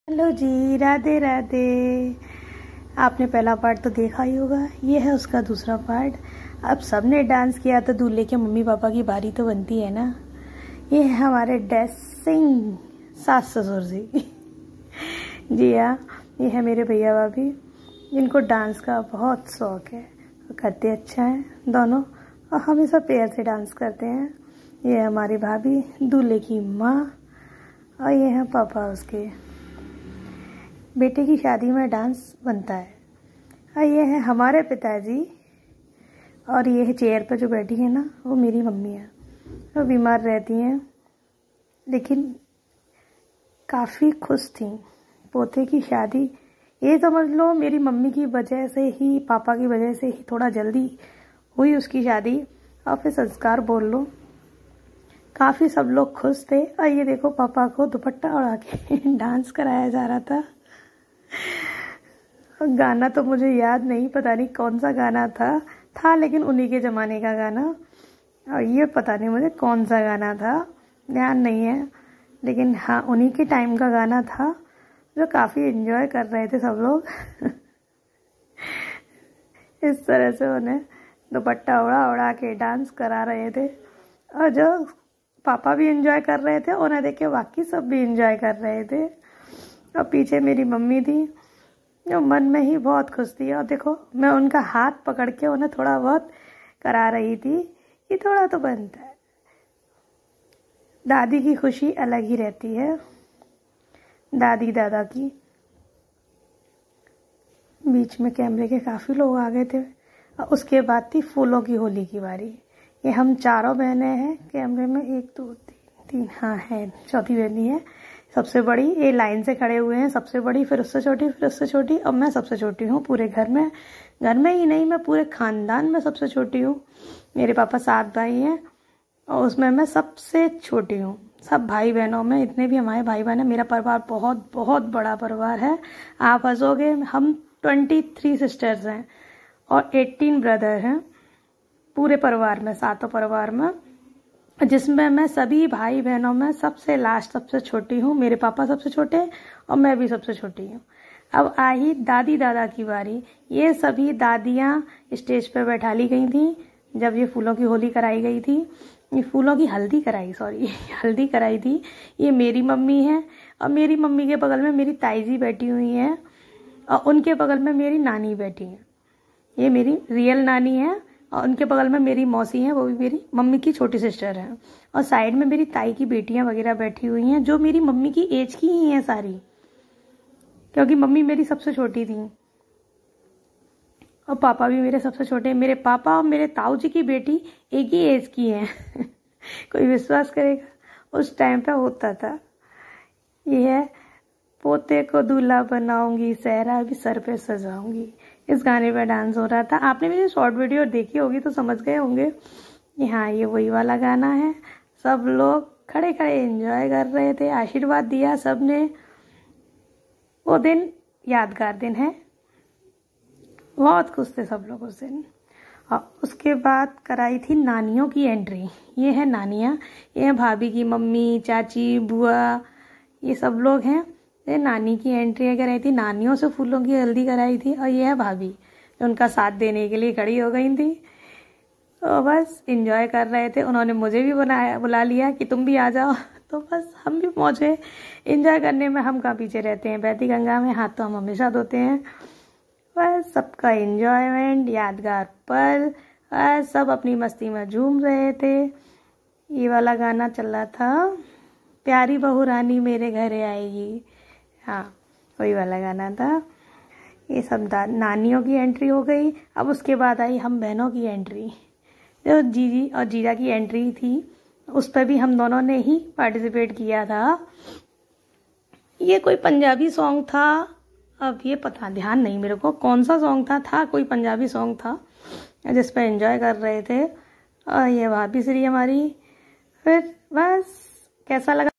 Hello जी, राधे राधे। आपने पहला part तो देखा ही होगा, ये है उसका दूसरा पार्ट। अब सबने डांस किया तो दूल्हे के मम्मी पापा की बारी तो बनती है ना। ये है हमारे ड्रेसिंग सास ससुर जी। जी हाँ, ये है मेरे भैया भाभी जिनको डांस का बहुत शौक है। करते अच्छा है दोनों और हमेशा पेयर से डांस करते हैं। ये है हमारी भाभी, दूल्हे की माँ, और ये है पापा उसके। बेटे की शादी में डांस बनता है। और ये है हमारे पिताजी, और ये है चेयर पर जो बैठी है ना, वो मेरी मम्मी है। वो बीमार रहती हैं लेकिन काफ़ी खुश थी। पोते की शादी, ये समझ लो मेरी मम्मी की वजह से ही, पापा की वजह से ही थोड़ा जल्दी हुई उसकी शादी, और फिर संस्कार बोल लो। काफ़ी सब लोग खुश थे। और ये देखो पापा को दुपट्टा उड़ा के डांस कराया जा रहा था। गाना तो मुझे याद नहीं, पता नहीं कौन सा गाना था लेकिन उन्हीं के ज़माने का गाना। और ये पता नहीं मुझे कौन सा गाना था, ध्यान नहीं है, लेकिन हाँ उन्हीं के टाइम का गाना था जो काफ़ी एंजॉय कर रहे थे सब लोग। इस तरह से उन्हें दुपट्टा उड़ा के डांस करा रहे थे। और जो पापा भी एंजॉय कर रहे थे, उन्हें देख के बाकी सब भी एंजॉय कर रहे थे। और पीछे मेरी मम्मी थी जो मन में ही बहुत खुश थी। और देखो मैं उनका हाथ पकड़ के उन्हें थोड़ा बहुत करा रही थी कि थोड़ा तो बनता है। दादी की खुशी अलग ही रहती है, दादी दादा की। बीच में कैमरे के काफ़ी लोग आ गए थे। और उसके बाद थी फूलों की होली की बारी। ये हम चारों बहनें हैं कैमरे में, 1 2 3 3, हाँ है, चौथी बहनी है सबसे बड़ी। ये लाइन से खड़े हुए हैं, सबसे बड़ी, फिर उससे छोटी, फिर उससे छोटी, और मैं सबसे छोटी हूँ पूरे घर में। घर में ही नहीं, मैं पूरे खानदान में सबसे छोटी हूँ। मेरे पापा 7 भाई हैं और उसमें मैं सबसे छोटी हूँ। सब भाई बहनों में, इतने भी हमारे भाई बहन हैं, मेरा परिवार बहुत बहुत बड़ा परिवार है। आप हंसोगे, हम 23 सिस्टर्स हैं और 18 ब्रदर हैं पूरे परिवार में, 7 परिवार में, जिसमें मैं सभी भाई बहनों में सबसे लास्ट, सबसे छोटी हूँ। मेरे पापा सबसे छोटे और मैं भी सबसे छोटी हूँ। अब आई दादी दादा की बारी। ये सभी दादियाँ स्टेज पर बैठा ली गई थी जब ये फूलों की होली कराई गई थी। ये फूलों की हल्दी कराई, सॉरी हल्दी कराई थी। ये मेरी मम्मी है और मेरी मम्मी के बगल में मेरी ताई जी बैठी हुई हैं और उनके बगल में मेरी नानी बैठी है। ये मेरी रियल नानी है और उनके बगल में मेरी मौसी हैं, वो भी मेरी मम्मी की छोटी सिस्टर है। और साइड में मेरी ताई की बेटियां वगैरह बैठी हुई हैं जो मेरी मम्मी की एज की ही हैं सारी, क्योंकि मम्मी मेरी सबसे छोटी थी और पापा भी मेरे सबसे छोटे। मेरे पापा और मेरे ताऊ जी की बेटी एक ही एज की हैं। कोई विश्वास करेगा, उस टाइम पे होता था। ये है पोते को दूल्हा बनाऊंगी, सहरा भी सर पे सजाऊंगी। इस गाने पे डांस हो रहा था। आपने मेरी शॉर्ट वीडियो देखी होगी तो समझ गए होंगे कि हाँ ये वही वाला गाना है। सब लोग खड़े खड़े एंजॉय कर रहे थे, आशीर्वाद दिया सबने। वो दिन यादगार दिन है, बहुत खुश थे सब लोग उस दिन। और उसके बाद कराई थी नानियों की एंट्री। ये है नानियाँ, ये है भाभी की मम्मी, चाची, बुआ, ये सब लोग हैं। ये नानी की एंट्री कराई थी, नानियों से फूलों की हल्दी कराई थी। और ये है भाभी जो उनका साथ देने के लिए खड़ी हो गई थी। तो बस एंजॉय कर रहे थे। उन्होंने मुझे भी बुला लिया कि तुम भी आ जाओ। तो बस हम भी पहुँचे। एंजॉय करने में हम कहाँ पीछे रहते हैं, बहती गंगा में हाथ तो हम हमेशा धोते हैं। बस सबका एंजॉयमेंट, यादगार पल, बस सब अपनी मस्ती में झूम रहे थे। ये वाला गाना चल रहा था, प्यारी बहू रानी मेरे घर आएगी, हाँ वही वाला गाना था। ये सब नानियों की एंट्री हो गई। अब उसके बाद आई हम बहनों की एंट्री। जो जीजी और जीजा की एंट्री थी उस पर भी हम दोनों ने ही पार्टिसिपेट किया था। ये कोई पंजाबी सॉन्ग था, अब ये पता ध्यान नहीं मेरे को कौन सा सॉन्ग था कोई पंजाबी सॉन्ग था जिस पर एंजॉय कर रहे थे। और ये भाभी श्री हमारी। फिर बस कैसा लगा